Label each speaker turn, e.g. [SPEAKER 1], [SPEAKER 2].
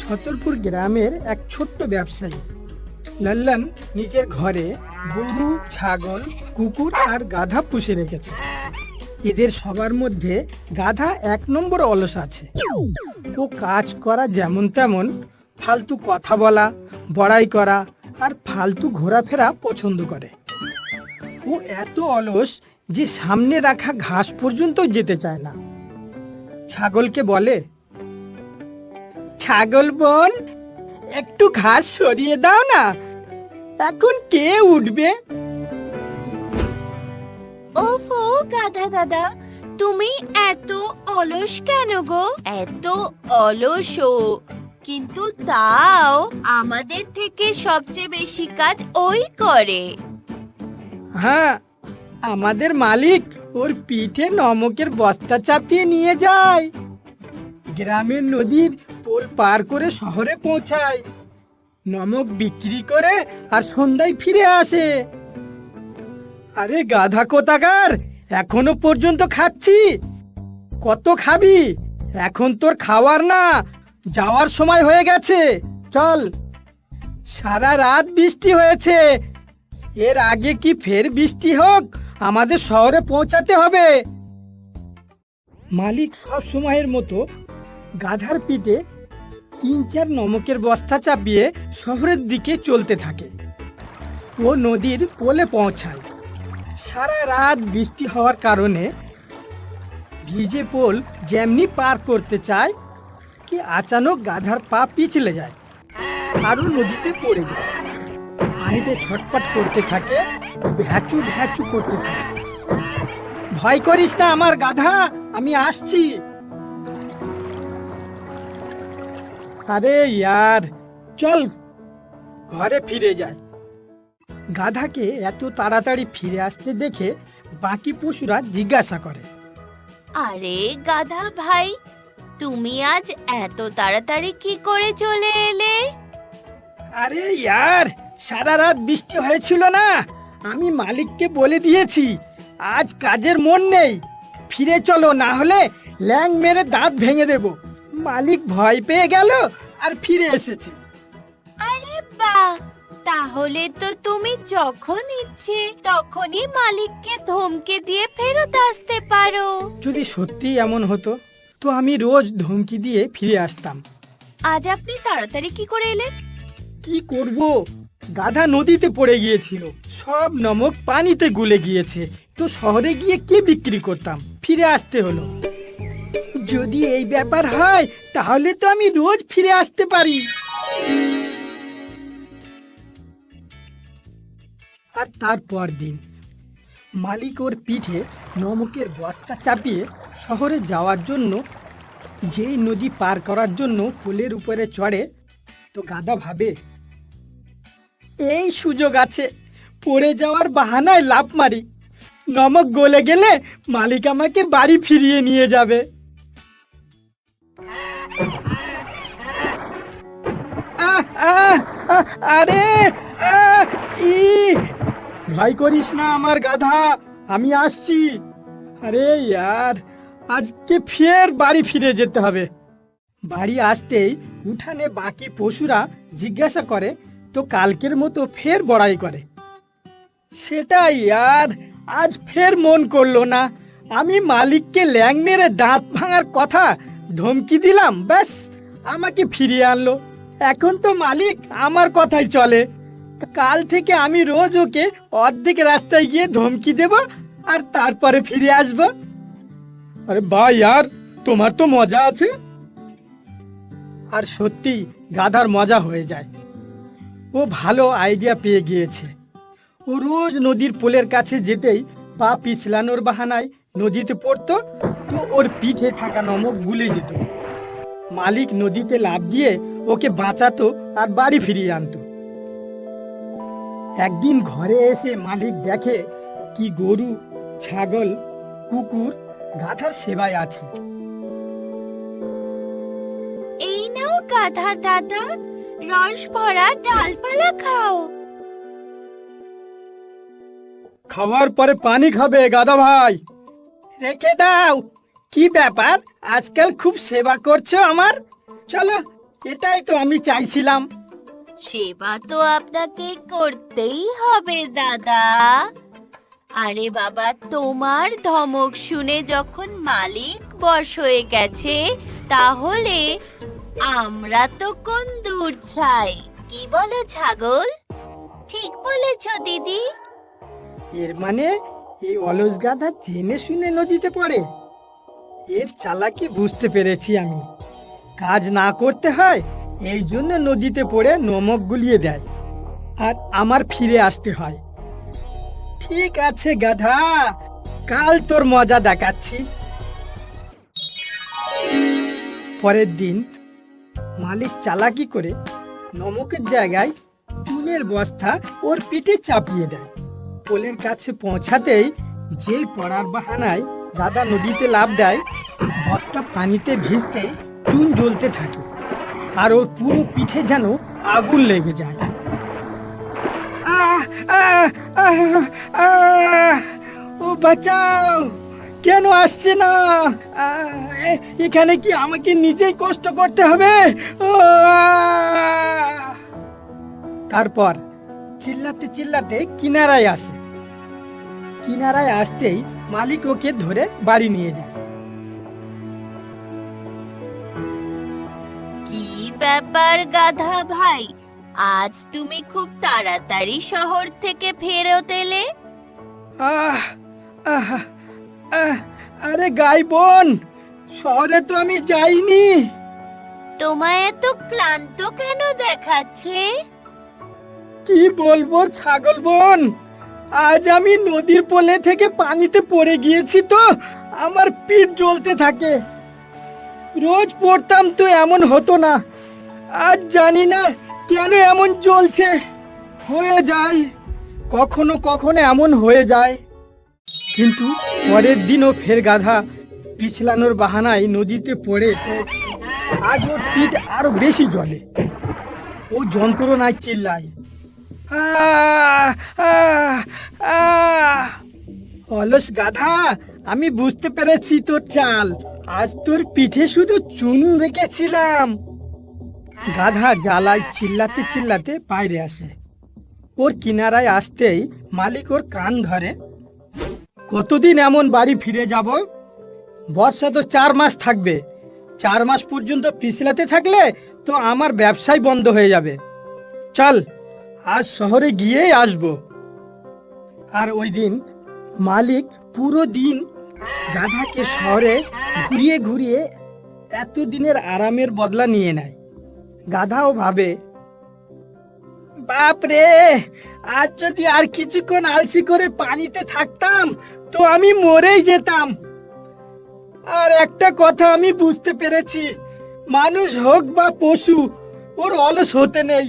[SPEAKER 1] ছতরপুর গ্রামের এক ছোট্ট ব্যবসায়ী লল্লন নিজের ঘরে গরু, ছাগল, কুকুর আর গাধা পুষে রেখেছে। এদের সবার মধ্যে গাধা 1 নম্বর অলস আছে। ও কাজ করা যেমন তেমন, ফালতু কথা বলা, বড়াই করা আর ফালতু ঘোরাফেরা পছন্দ করে। ও এত অলস যে সামনে রাখা ঘাস পর্যন্ত যেতে চায় না। ছাগলকে বলে, ছাগল বোন, একটু ঘাস সরিয়ে দাও না, এখন কে উঠবে?
[SPEAKER 2] ওফো গাধা দাদা, তুমি এত অলস কেন গো? এত অলসও, কিন্তু তাও আমাদের থেকে সবচেয়ে বেশি কাজ ওই করে।
[SPEAKER 1] হ্যাঁ, আমাদের মালিক ওর পিঠে নমকের বস্তা চাপিয়ে নিয়ে যায়, গ্রামের নদীর পোল পার করে শহরে পৌঁছায়, নমক বিক্রি করে আর সন্ধ্যায় ফিরে আসে। আরে গাধা কোথাকার, এখনো পর্যন্ত খাচ্ছি। কত খাবি? এখন তোর খাওয়ার না, যাওয়ার সময় হয়ে গেছে, চল। সারা রাত বৃষ্টি হয়েছে, এর আগে কি ফের বৃষ্টি হোক, আমাদের শহরে পৌঁছাতে হবে। মালিক সব সময়ের মতো গাধার পিঠে 3-4 নমকের বস্তা চাপিয়ে শহরের দিকে চলতে থাকে। ও নদীর পোলে পৌঁছায়। সারা রাত বৃষ্টি হওয়ার কারণে ভিজে পোল যেমনি পার করতে চায় কি আচানক গাধার পা পিছলে যায়, আরো নদীতে পড়ে যায়। পানিতে ছটপট করতে থাকে, ভ্যাচু ভ্যাচু করতে থাকে। ভয় করিস না আমার গাধা, আমি আসছি। আরে ইয়ার, চল ঘরে ফিরে যাই। গাধাকে এত তাড়াতাড়ি ফিরে আসতে দেখে বাকি পশুরা জিজ্ঞাসা করে,
[SPEAKER 2] আরে গাধা ভাই, তুমি আজ এত তাড়াতাড়ি কি করে চলে এলে?
[SPEAKER 1] আরে ইয়ার, সারা রাত বৃষ্টি হয়েছিল না, আমি মালিককে বলে দিয়েছি আজ কাজের মন নেই, ফিরে চলো, না হলে ল্যাং মেরে দাঁত ভেঙে দেব। মালিক ভয় পেয়ে গেল আর ফিরে এসেছে।
[SPEAKER 2] আরে বাহ, তাহলে তো তুমি যখন ইচ্ছে তখনই মালিককে ধমকে দিয়ে ফেরত আসতে পারো।
[SPEAKER 1] যদি সত্যি এমন হতো তো আমি রোজ ধমকি দিয়ে ফিরে আসতাম।
[SPEAKER 2] আজ আপনি তাড়াতাড়ি কি করে এলেন?
[SPEAKER 1] কি করব, গাধা নদীতে পড়ে গিয়েছিল, সব নমক পানিতে গুলে গিয়েছে, তো শহরে গিয়ে কি বিক্রি করতাম, ফিরে আসতে হলো। যদি এই ব্যাপার হয় তাহলে তো আমি রোজ ফিরে আসতে পারি। আর তারপর দিন মালিক ওর পিঠে নমকের বস্তা চাপিয়ে শহরে যাওয়ার জন্য যেই নদী পার করার জন্য পোলের উপরে চড়ে, তো গাধা ভাবে, এই সুযোগ আছে, পড়ে যাওয়ার বাহানায় লাফ মারি, নমক গলে গেলে মালিক আমাকে বাড়ি ফিরিয়ে নিয়ে যাবে। আরে ভয় করিস না আমার গাধা, আমি আসছি। আরে ইয়ার, আজকে ফের বাড়ি ফিরে যেতে হবে। বাড়ি আসতেই উঠানে বাকি পশুরা জিজ্ঞাসা করে, তো কালকের মতো ফের বড়াই করে। সেটাই ইয়ার, আজ ফের মন করলো না, আমি মালিককে ল্যাং মেরে দাঁত ভাঙার কথা ধমকি দিলাম, ব্যাস আমাকে ফিরিয়ে আনলো। এখন তো মালিক আমার কথাই চলে, কাল থেকে আমি রোজ ওকে অর্ধেক রাস্তায় গিয়ে ধমকি দেব আর তারপরে ফিরে আসবো। আরে বাহ ইয়ার, তোমার তো মজা আছে। আর সত্যি গাধার মজা হয়ে যায়। ও ভালো আইডিয়া পেয়ে গিয়েছে। ও রোজ নদীর পোলের কাছে যেতেই পা পিছলানোর বাহানায় নদীতে পড়তো, তো ওর পিঠে থাকা নমক গুলে যেত। মালিক নদীতে লাফ দিয়ে ওকে বাঁচাতো আর বাড়ি ফিরিয়ে আনতো। একদিন ঘরে এসে মালিক দেখে কি গরু, ছাগল, কুকুর গাধার সেবায় আছে।
[SPEAKER 2] এই নাও গাধা দাদা, রস ভরা ডালপালা খাও।
[SPEAKER 1] খাওয়ার পরে পানি খাবে গাধা ভাই। রেখে দাও। কি ব্যাপার, আজকাল খুব সেবা করছো আমার? চলো এটাই তো আমি চাইছিলাম।
[SPEAKER 2] সেবা তো আপনাকে করতেই হবে দাদা। আরে বাবা, তোমার ধমক শুনে যখন মালিক বশ হয়ে গেছে, তাহলে আমরা তো কোন দূর ছাই। কি বলো ছাগল? ঠিক বলেছো দিদি।
[SPEAKER 1] এর মানে এই অলস গাধা জেনে শুনে নদীতে পড়ে। এর চালাকি বুঝতে পেরেছি আমি। কাজ না করতে হয়, এই জন্য নদীতে পড়ে নমক গুলিয়ে দেয়, আর আমার ফিরে আসতে হয়। ঠিক আছে গাধা, কাল তোর মজা দেখাচ্ছি। পরের দিন মালিক চালাকি করে নমকের জায়গায় চুনের বস্তা ওর পিঠে চাপিয়ে দেয়। পোলের কাছে পৌঁছাতেই যেই পড়ার বাহানায় গাধা নদীতে লাফ দেয়, বস্তা পানিতে ভিজতেই চুন জ্বলতে থাকে, আর ওর পুরো পিঠে যেন আগুন লেগে যায়। আহ আহ আহ আহ ও বাঁচাও, কেন আসছে না? এখানে কি আমাকে নিজেই কষ্ট করতে হবে? ও তারপর চিল্লাতে চিল্লাতে কিনারায় আসে। কিনারায় আসতেই মালিক ওকে ধরে বাড়ি নিয়ে যায়।
[SPEAKER 2] কি ব্যাপার গাধা ভাই, আজ তুমি খুব তাড়াতাড়ি শহর থেকে ফেরত এলে?
[SPEAKER 1] আহ আহ আহ আরে গাই বোন, শহরে তো আমি যাইনি।
[SPEAKER 2] তোমায় এত ক্লান্ত কেন দেখাচ্ছে?
[SPEAKER 1] কি বলবো ছাগল বোন, আজ আমি নদীর পোলে থেকে পানিতে পড়ে গিয়েছি, তো আমার পিঠ জ্বলতে থাকে। রোজ পড়তাম তো এমন হতো না, আজ জানি না কেন এমন জ্বলছে। হয়ে যায়, কখনো কখনো এমন হয়ে যায়। কিন্তু পরের দিনও ফের গাধা পিছলানোর বাহানায় নদীতে পড়ে, তো আজ ওর পিঠ আরো বেশি জ্বলে। ও যন্ত্রণায় চিল্লায়, আহ আহ আহ অলস গাধা, আমি বুঝতে পেরেছি তোর চাল। আজ তোর পিঠে শুধু চুন রেখেছিলাম। গাধা জ্বালায় চিল্লাতে চিল্লাতে বাইরে আসে। ওর কিনারায় আসতেই মালিক ওর কান ধরে। কতদিন এমন বাড়ি ফিরে যাব? বর্ষা তো 4 মাস থাকবে। 4 মাস পর্যন্ত পিছলাতে থাকলে তো আমার ব্যবসাই বন্ধ হয়ে যাবে। চল, আজ শহরে গিয়েই আসবো। আর ওই দিন মালিক পুরো দিন গাধাকে শহরে ঘুরিয়ে ঘুরিয়ে এতদিনের আরামের বদলা নিয়ে নেয়। গাধাও ভাবে, বাপ রে, আজ যদি আর কিছুক্ষণ আলসি করে পানিতে থাকতাম তো আমি মরেই যেতাম। আর একটা কথা আমি বুঝতে পেরেছি, মানুষ হোক বা পশু, ওর অলস হতে নেই।